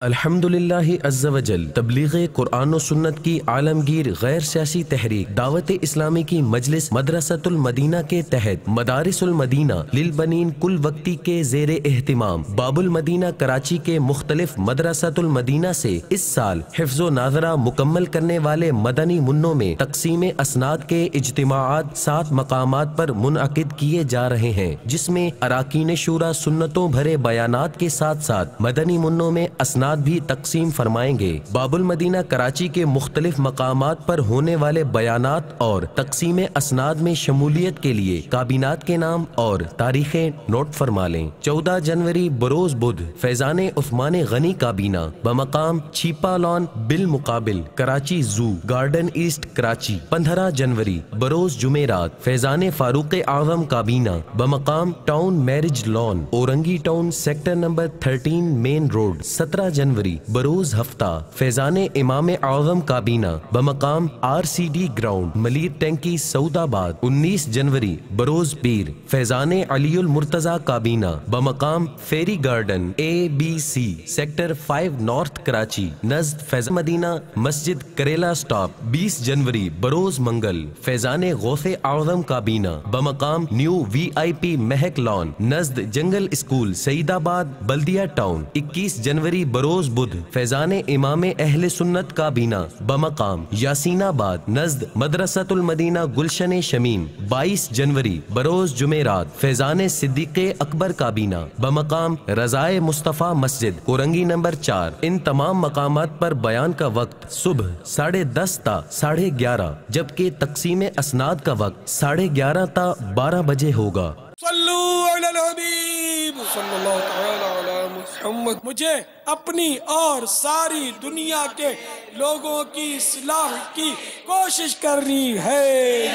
الحمدللہ عز و جل تبلیغ قرآن و سنت کی عالمگیر غیر سیاسی تحریک دعوت اسلامی کی مجلس مدرسۃ المدینہ کے تحت مدارس المدینہ للبنین کل وقتی کے زیر اہتمام باب المدینہ کراچی کے مختلف مدرسۃ المدینہ سے اس سال حفظ و ناظرہ مکمل کرنے والے مدنی منوں میں تقسیم اسناد کے اجتماعات 7 مقامات پر منعقد کیے جا رہے ہیں، جس میں اراکین شورا سنتوں بھرے بیانات کے ساتھ ساتھ مدنی منوں میں اسناد بھی تقسیم فرمائیں گے۔ باب المدینہ کراچی کے مختلف مقامات پر ہونے والے بیانات اور تقسیم اسناد میں شمولیت کے لیے کابینات کے نام اور تاریخیں نوٹ فرما لیں۔ 14 جنوری بروز بدھ فیضان عثمان غنی کابینہ بمقام چھیپا لان بالمقابل Karachi zoo garden east Karachi. 15 جنوری بروز جمعرات فیضان فاروق اعظم کابینہ بمقام town marriage lawn Orangi town sector number 13 main road. 17 جنوری بروز ہفتہ فیضان امام اعظم کابینہ بمقام RCD ground Malir Tanki Saudabad. 19 جنوری بروز پیر فیضان علی المرتضی کابینہ بمقام fairy garden ABC sector 5 north Karachi نزد فیضان مدینہ مسجد کریلا سٹاپ۔ 20 جنوری بروز منگل فیضان غوث اعظم کابینہ بمقام نیو VIP مہک لان نزد جنگل اسکول سعید آباد بلدیہ ٹاؤن۔ 21 جنوری بروز بدھ فیضان امام اہل سنت کابینہ بمقام یاسین آباد نزد مدرسۃ المدینہ گلشن شمیم۔ 22 جنوری بروز جمعرات فیضان صدیق اکبر کابینہ بمقام رضائے مصطفیٰ مسجد اورنگی نمبر 4۔ ان تمام مقامات پر بیان کا وقت صبح 10:30 تا 11:30 جبکہ تقسیم اسناد کا وقت 11:30 تا 12 بجے ہوگا۔ صلو علی الحبیب صلی اللہ تعالی علی محمد۔ مجھے اپنی اور ساری دنیا کے لوگوں کی اصلاح کی کوشش کرنی ہے۔